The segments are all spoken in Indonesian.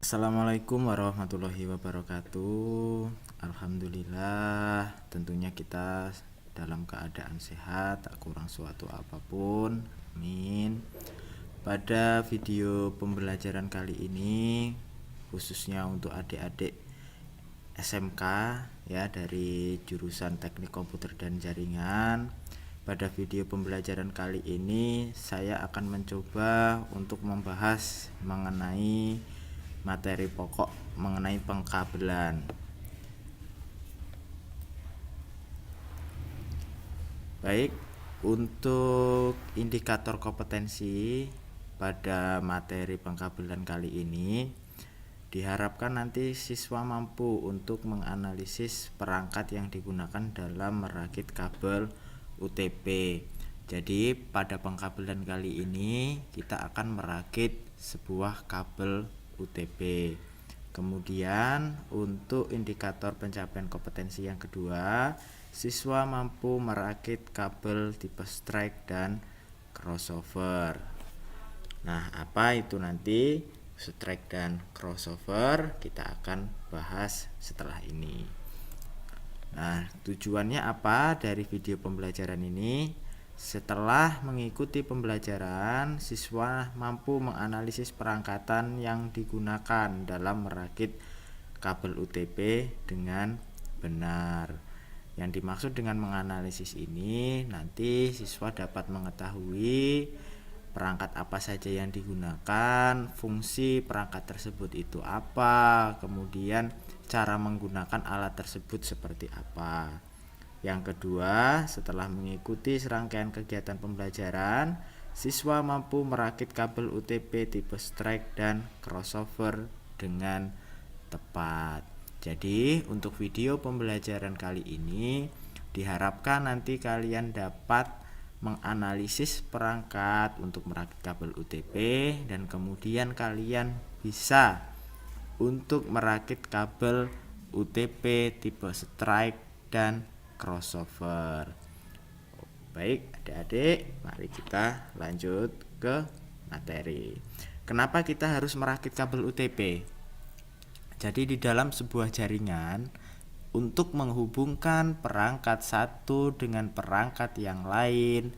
Assalamualaikum warahmatullahi wabarakatuh. Alhamdulillah, tentunya kita dalam keadaan sehat, tak kurang suatu apapun. Amin. Pada video pembelajaran kali ini, khususnya untuk adik-adik SMK ya dari jurusan Teknik Komputer dan Jaringan. Pada video pembelajaran kali ini saya akan mencoba untuk membahas mengenai materi pokok mengenai pengkabelan. Baik, untuk indikator kompetensi pada materi pengkabelan kali ini diharapkan nanti siswa mampu untuk menganalisis perangkat yang digunakan dalam merakit kabel UTP. Jadi pada pengkabelan kali ini kita akan merakit sebuah kabel UTP. Kemudian untuk indikator pencapaian kompetensi yang kedua, siswa mampu merakit kabel tipe strike dan crossover. Nah, apa itu nanti strike dan crossover kita akan bahas setelah ini. Nah, tujuannya apa dari video pembelajaran ini? Setelah mengikuti pembelajaran, siswa mampu menganalisis perangkatan yang digunakan dalam merakit kabel UTP dengan benar. Yang dimaksud dengan menganalisis ini, nanti siswa dapat mengetahui perangkat apa saja yang digunakan, fungsi perangkat tersebut itu apa, kemudian cara menggunakan alat tersebut seperti apa. Yang kedua, setelah mengikuti serangkaian kegiatan pembelajaran, siswa mampu merakit kabel UTP tipe strike dan crossover dengan tepat. Jadi, untuk video pembelajaran kali ini diharapkan nanti kalian dapat menganalisis perangkat untuk merakit kabel UTP dan kemudian kalian bisa untuk merakit kabel UTP tipe strike dan crossover. Baik, adik-adik, mari kita lanjut ke materi. Kenapa kita harus merakit kabel UTP? Jadi di dalam sebuah jaringan, untuk menghubungkan perangkat satu dengan perangkat yang lain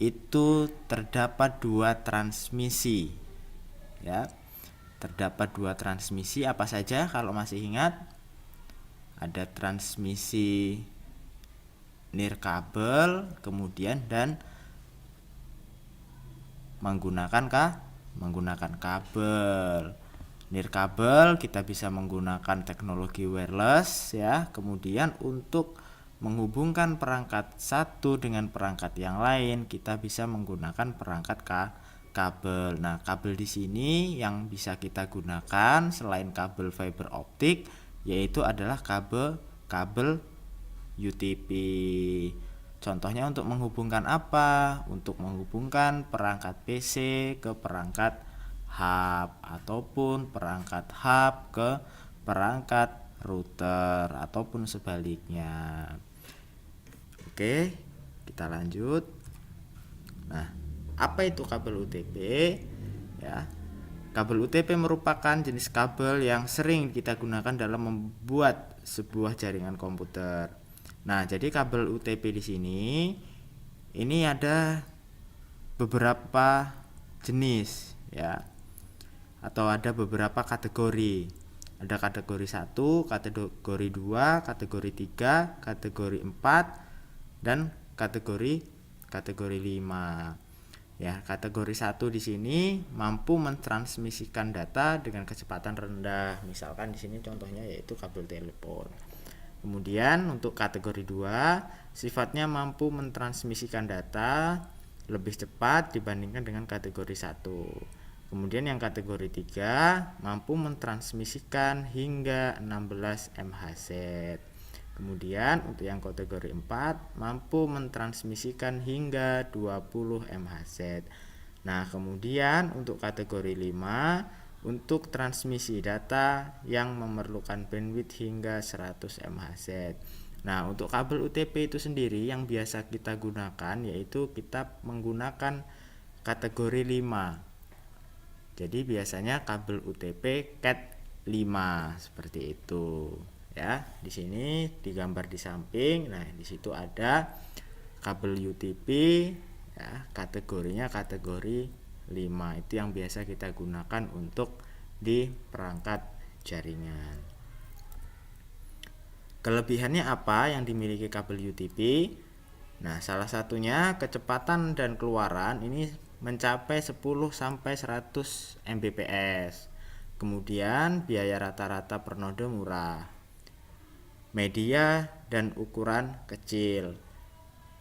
itu terdapat dua transmisi. Ya. Terdapat dua transmisi apa saja kalau masih ingat? Ada transmisi nirkabel, kemudian dan menggunakan kabel. Nirkabel kita bisa menggunakan teknologi wireless ya. Kemudian untuk menghubungkan perangkat satu dengan perangkat yang lain kita bisa menggunakan perangkat kabel. Nah, kabel di sini yang bisa kita gunakan selain kabel fiber optik yaitu adalah kabel UTP. Contohnya untuk menghubungkan apa? Untuk menghubungkan perangkat PC ke perangkat hub ataupun perangkat hub ke perangkat router ataupun sebaliknya. Oke, kita lanjut. Nah, apa itu kabel UTP? Ya. Kabel UTP merupakan jenis kabel yang sering kita gunakan dalam membuat sebuah jaringan komputer. Nah, jadi kabel UTP di sini ini ada beberapa jenis ya. Atau ada beberapa kategori. Ada kategori 1, kategori 2, kategori 3, kategori 4 dan kategori 5. Ya, kategori 1 di sini mampu mentransmisikan data dengan kecepatan rendah. Misalkan di sini contohnya yaitu kabel telepon. Kemudian untuk kategori 2 sifatnya mampu mentransmisikan data lebih cepat dibandingkan dengan kategori 1. Kemudian yang kategori 3 mampu mentransmisikan hingga 16 MHz. Kemudian untuk yang kategori 4 mampu mentransmisikan hingga 20 MHz. Nah, kemudian untuk kategori 5 untuk transmisi data yang memerlukan bandwidth hingga 100 MHz. Nah, untuk kabel UTP itu sendiri yang biasa kita gunakan yaitu kita menggunakan kategori 5. Jadi biasanya kabel UTP Cat 5 seperti itu ya. Di sini digambar di samping. Nah, di situ ada kabel UTP ya, kategorinya kategori 5. Itu yang biasa kita gunakan untuk di perangkat jaringan. Kelebihannya apa yang dimiliki kabel UTP? Nah, salah satunya kecepatan dan keluaran ini mencapai 10 sampai 100 Mbps. Kemudian biaya rata-rata per node murah. Media dan ukuran kecil.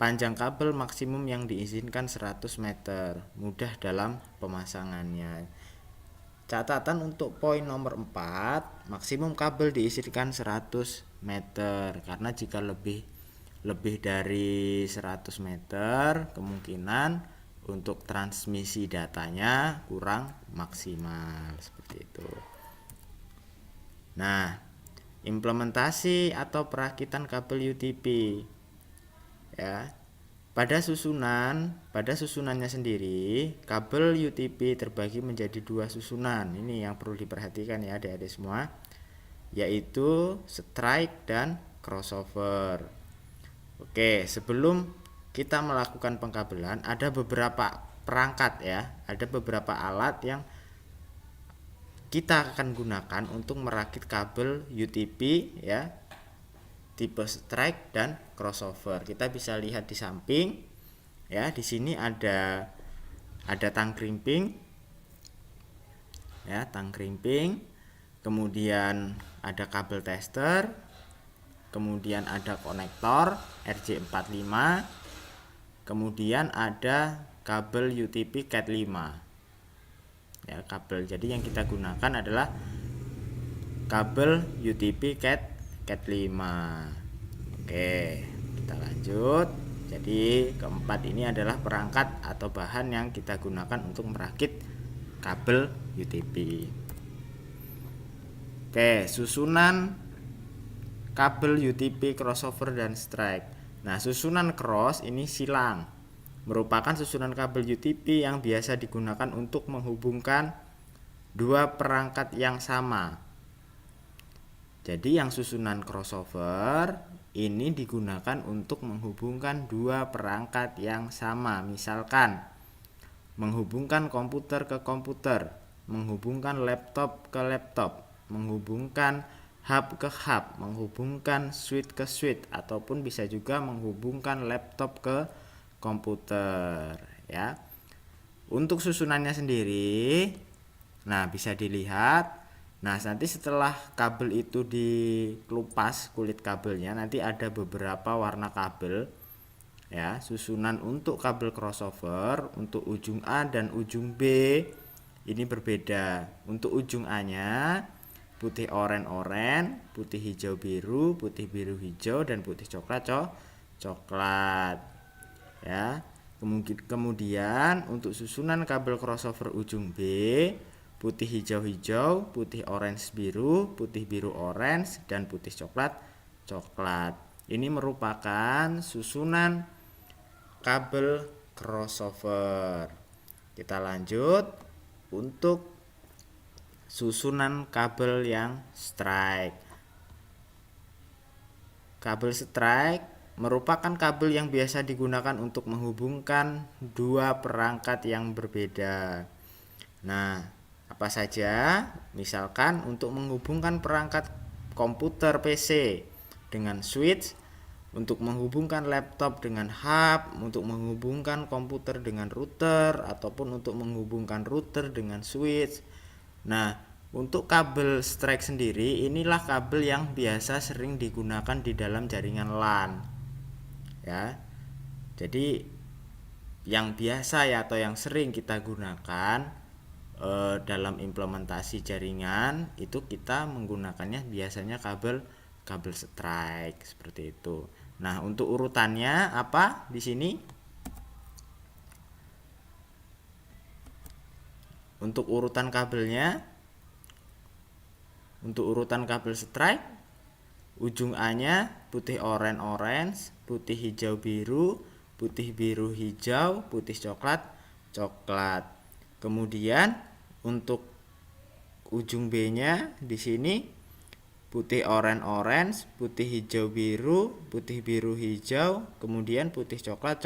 Panjang kabel maksimum yang diizinkan 100 meter. Mudah dalam pemasangannya. Catatan untuk poin nomor 4, maksimum kabel diizinkan 100 meter karena jika lebih dari 100 meter kemungkinan untuk transmisi datanya kurang maksimal seperti itu. Nah, implementasi atau perakitan kabel UTP ya. Pada susunannya sendiri, kabel UTP terbagi menjadi 2 susunan. Ini yang perlu diperhatikan ya adik-adik semua, yaitu strike dan crossover. Oke, sebelum kita melakukan pengkabelan, ada beberapa perangkat ya, ada beberapa alat yang kita akan gunakan untuk merakit kabel UTP ya, tipe strike dan crossover. Kita bisa lihat di samping ya, di sini ada tang krimping ya, tang krimping, kemudian ada kabel tester, kemudian ada konektor RJ45, kemudian ada kabel UTP Cat 5 ya, kabel. Jadi yang kita gunakan adalah kabel UTP Cat 5. Oke, kita lanjut. Jadi keempat ini adalah perangkat atau bahan yang kita gunakan untuk merakit kabel UTP. Oke, susunan kabel UTP crossover dan strike. Nah, susunan cross ini silang, merupakan susunan kabel UTP yang biasa digunakan untuk menghubungkan dua perangkat yang sama. Jadi yang susunan crossover ini digunakan untuk menghubungkan dua perangkat yang sama. Misalkan menghubungkan komputer ke komputer, menghubungkan laptop ke laptop, menghubungkan hub ke hub, menghubungkan switch ke switch, ataupun bisa juga menghubungkan laptop ke komputer ya. Untuk susunannya sendiri, nah bisa dilihat. Nah, nanti setelah kabel itu dikelupas kulit kabelnya, nanti ada beberapa warna kabel ya. Susunan untuk kabel crossover untuk ujung A dan ujung B ini berbeda. Untuk ujung A-nya putih oranye, putih hijau biru, putih biru hijau, dan putih coklat coklat ya. Kemudian untuk susunan kabel crossover ujung B, putih hijau-hijau, putih orange biru, putih biru orange, dan putih coklat coklat. Ini merupakan susunan kabel crossover. Kita lanjut untuk susunan kabel yang strike. Kabel strike merupakan kabel yang biasa digunakan untuk menghubungkan dua perangkat yang berbeda. Nah, apa saja? Misalkan untuk menghubungkan perangkat komputer PC dengan switch, untuk menghubungkan laptop dengan hub, untuk menghubungkan komputer dengan router, ataupun untuk menghubungkan router dengan switch. Nah, untuk kabel strike sendiri, inilah kabel yang biasa sering digunakan di dalam jaringan LAN ya. Jadi yang biasa ya, atau yang sering kita gunakan dalam implementasi jaringan itu, kita menggunakannya biasanya kabel strike seperti itu. Nah, untuk urutannya apa di sini? Untuk urutan kabelnya, untuk urutan kabel strike, ujung A-nya putih orange, putih hijau biru, putih biru hijau, putih coklat coklat. Kemudian Untuk ujung B-nya di sini putih orange, putih hijau biru, putih biru hijau, kemudian putih coklat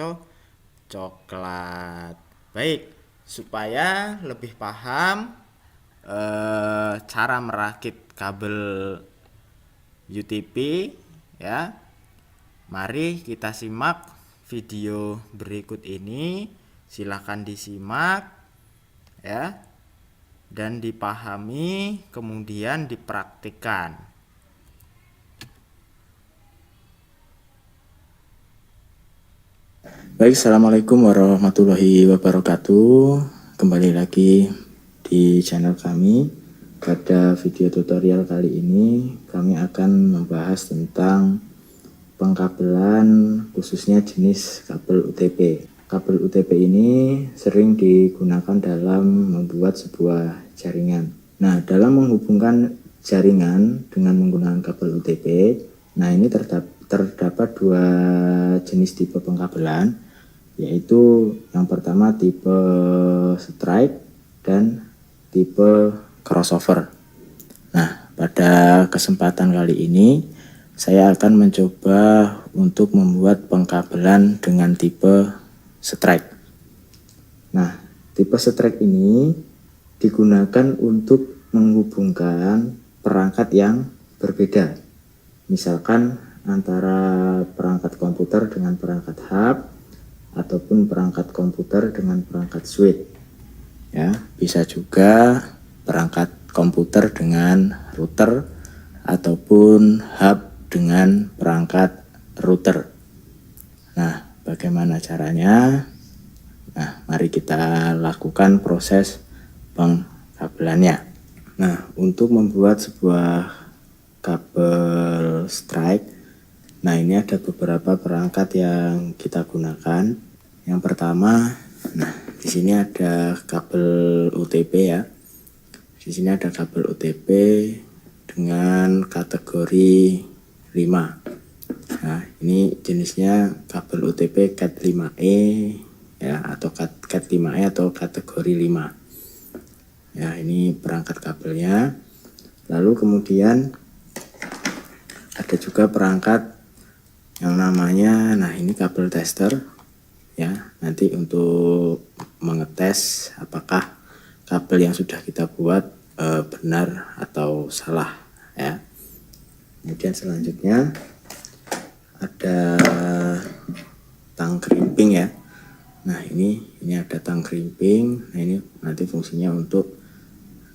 coklat. Baik, supaya lebih paham cara merakit kabel UTP ya. Mari kita simak video berikut ini. Silahkan disimak ya, dan dipahami, kemudian dipraktikkan. Baik, Assalamualaikum warahmatullahi wabarakatuh. Kembali lagi di channel kami. Pada video tutorial kali ini kami akan membahas tentang pengkabelan, khususnya jenis kabel UTP. Kabel UTP ini sering digunakan dalam membuat sebuah jaringan. Nah, dalam menghubungkan jaringan dengan menggunakan kabel UTP, nah ini terdapat dua jenis tipe pengkabelan, yaitu yang pertama tipe stripe dan tipe crossover. Nah, pada kesempatan kali ini saya akan mencoba untuk membuat pengkabelan dengan tipe stripe. Nah, tipe stripe ini digunakan untuk menghubungkan perangkat yang berbeda. Misalkan antara perangkat komputer dengan perangkat hub, ataupun perangkat komputer dengan perangkat switch. Ya, bisa juga perangkat komputer dengan router ataupun hub dengan perangkat router. Nah, bagaimana caranya? Nah, mari kita lakukan proses pengkabelannya. Nah, untuk membuat sebuah kabel stripe, nah ini ada beberapa perangkat yang kita gunakan. Yang pertama, nah di sini ada kabel UTP ya. Di sini ada kabel UTP dengan kategori 5. Nah, ini jenisnya kabel UTP Cat 5E ya, atau Cat 5E atau kategori 5. Ya, ini perangkat kabelnya. Lalu kemudian ada juga perangkat yang namanya, nah ini kabel tester ya, nanti untuk mengetes apakah kabel yang sudah kita buat benar atau salah ya. Kemudian selanjutnya ada tang crimping ya. Nah, ini ada tang crimping. Nah, ini nanti fungsinya untuk,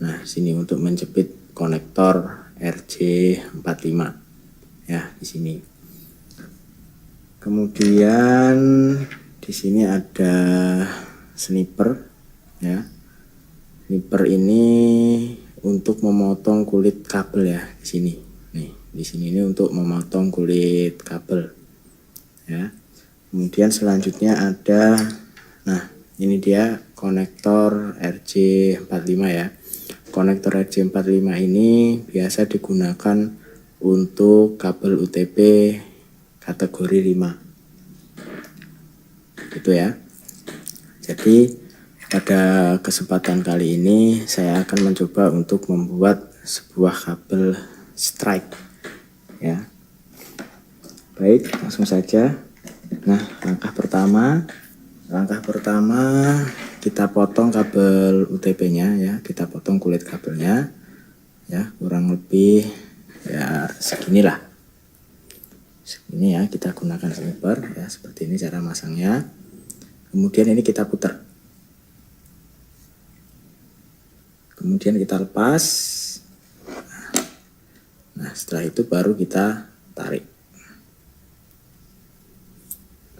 nah sini untuk menjepit konektor RJ45 ya, di sini. Kemudian di sini ada sniper ya. Sniper ini untuk memotong kulit kabel ya, di sini. Nih, di sini ini untuk memotong kulit kabel ya. Kemudian selanjutnya ada, nah ini dia konektor RJ45 ya. Konektor RJ45 ini biasa digunakan untuk kabel UTP kategori 5. Itu ya. Jadi pada kesempatan kali ini saya akan mencoba untuk membuat sebuah kabel stripe ya. Baik, langsung saja. Nah, langkah pertama kita potong kabel UTP-nya ya, kita potong kulit kabelnya ya, kurang lebih ya seginilah. Segini ya, kita gunakan sniper ya, seperti ini cara masangnya. Kemudian ini kita putar. Kemudian kita lepas. Nah, setelah itu baru kita tarik.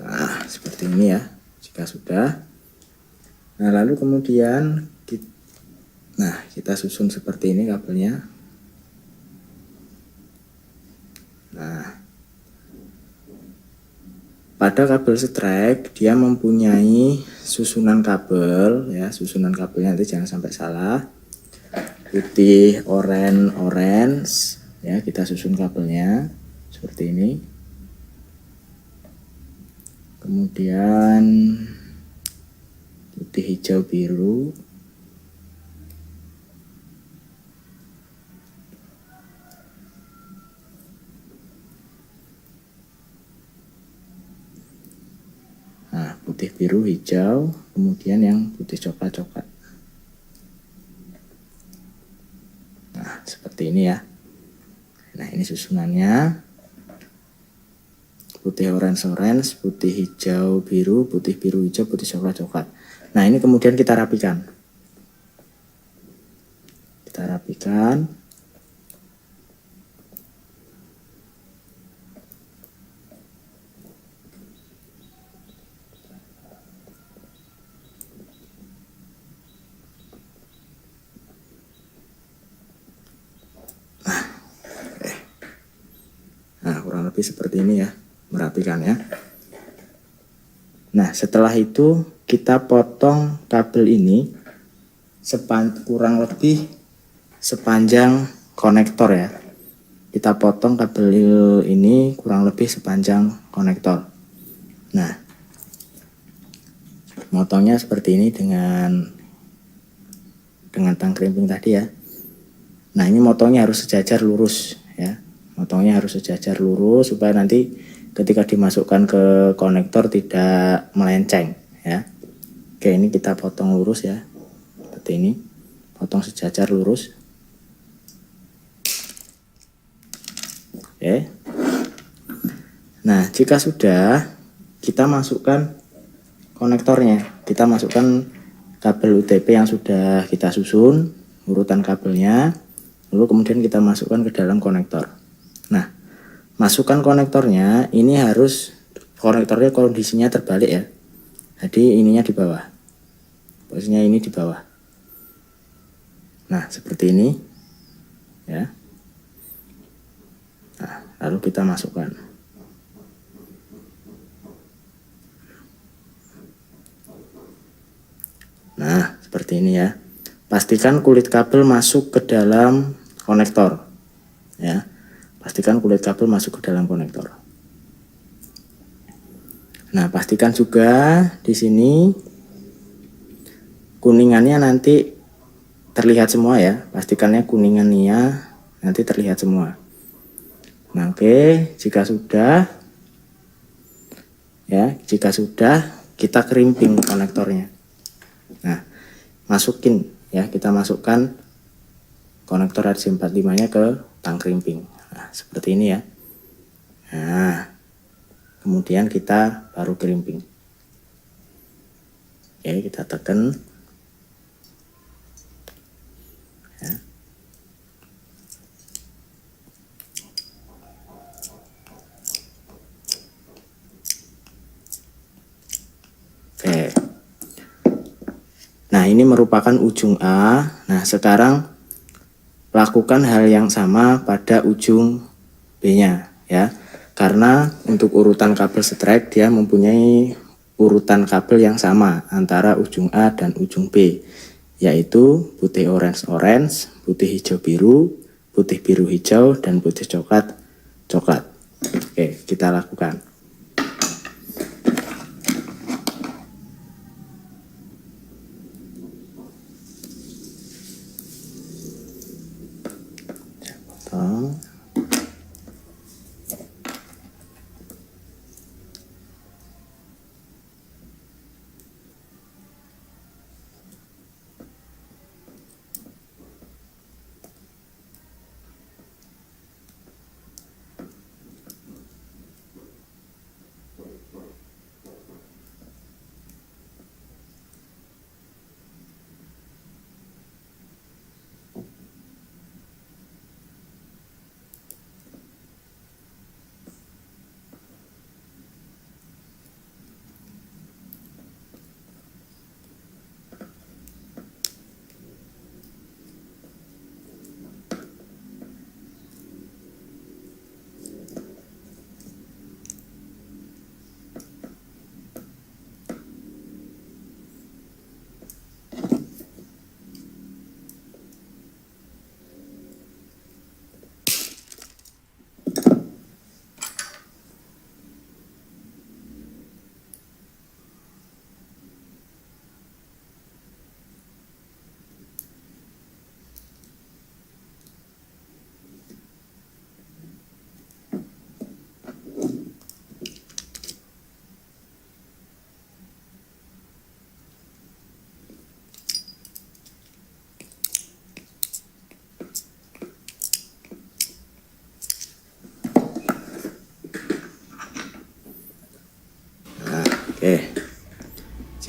Nah, seperti ini ya, jika sudah. Nah, lalu kemudian kita susun seperti ini kabelnya. Nah, pada kabel stripe dia mempunyai susunan kabel ya, susunan kabelnya nanti jangan sampai salah. Putih, orange ya, kita susun kabelnya seperti ini. Kemudian putih, hijau, biru. putih, biru, hijau, kemudian yang putih coklat-coklat. Nah, seperti ini ya. Nah, ini susunannya. Putih, orange, putih, hijau, biru, hijau, putih, coklat-coklat. Nah, ini kemudian kita rapikan. Kita rapikan. Nah, kurang lebih seperti ini ya, merapikannya. Nah, setelah itu kita potong kabel ini kurang lebih sepanjang konektor ya. Kita potong kabel ini kurang lebih sepanjang konektor. Nah, motongnya seperti ini dengan tang krimping tadi ya. Nah, ini motongnya harus sejajar lurus ya. Motongnya harus sejajar lurus supaya nanti ketika dimasukkan ke konektor tidak melenceng ya. Oke, ini kita potong lurus ya. Seperti ini. Potong sejajar lurus. Oke. Nah, jika sudah, kita masukkan konektornya. Kita masukkan kabel UTP yang sudah kita susun, urutan kabelnya, lalu kemudian kita masukkan ke dalam konektor. Nah, masukkan konektornya, ini harus konektornya kondisinya terbalik ya. Jadi ininya di bawah. Posisinya ini di bawah. Nah, seperti ini. Ya. Nah, lalu kita masukkan. Nah, seperti ini ya. Pastikan kulit kabel masuk ke dalam konektor. Ya. Pastikan kulit kabel masuk ke dalam konektor. Nah, pastikan juga di sini kuningannya nanti terlihat semua ya. Pastikannya kuningannya nanti terlihat semua. Nah, oke, jika sudah kita krimping konektornya. Nah, masukin ya, kita masukkan konektor RJ45-nya ke tang krimping. Nah, seperti ini ya. Nah, kemudian kita baru krimping. Oke, kita tekan. Ya. Oke. Nah, ini merupakan ujung A. Nah, sekarang lakukan hal yang sama pada ujung B-nya ya. Karena untuk urutan kabel strike dia mempunyai urutan kabel yang sama antara ujung A dan ujung B, yaitu putih orange, putih hijau biru, putih biru hijau, dan putih coklat. Oke, kita lakukan. Potong.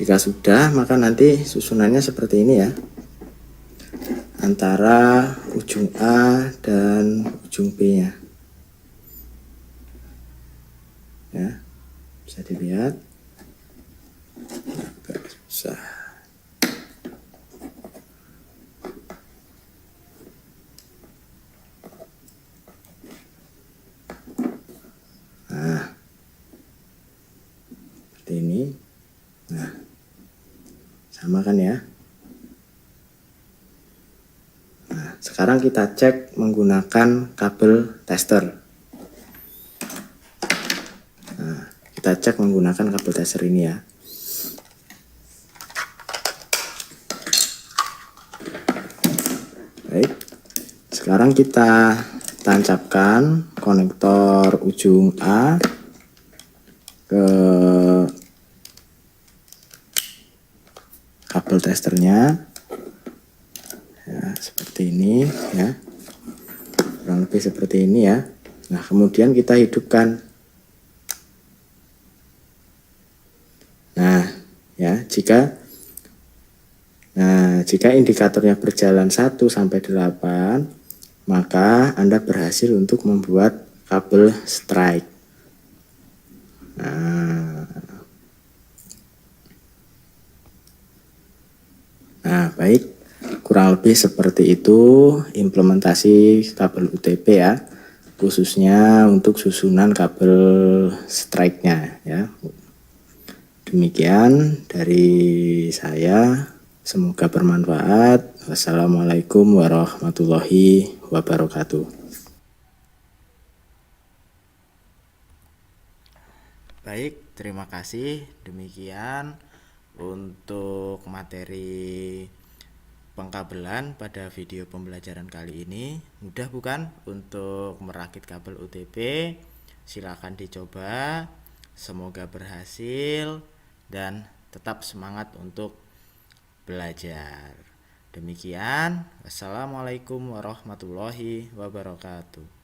Jika sudah, maka nanti susunannya seperti ini ya, antara ujung A dan ujung B nya ya, bisa dilihat. Agak susah. Nah, seperti ini. Nah, sama kan ya. Nah, sekarang kita cek menggunakan kabel tester. Nah, kita cek menggunakan kabel tester ini ya. Baik, sekarang kita tancapkan konektor ujung A ke kabel testernya ya, seperti ini ya, kurang lebih seperti ini ya. Nah, kemudian kita hidupkan. Nah ya, jika indikatornya berjalan 1 sampai 8, maka Anda berhasil untuk membuat kabel strike. Nah, baik, kurang lebih seperti itu implementasi kabel UTP ya, khususnya untuk susunan kabel strike-nya ya. Demikian dari saya, semoga bermanfaat. Wassalamualaikum warahmatullahi wabarakatuh. Baik, terima kasih. Demikian untuk materi pengkabelan pada video pembelajaran kali ini. Mudah bukan untuk merakit kabel UTP? Silakan dicoba. Semoga berhasil dan tetap semangat untuk belajar. Demikian, wassalamualaikum warahmatullahi wabarakatuh.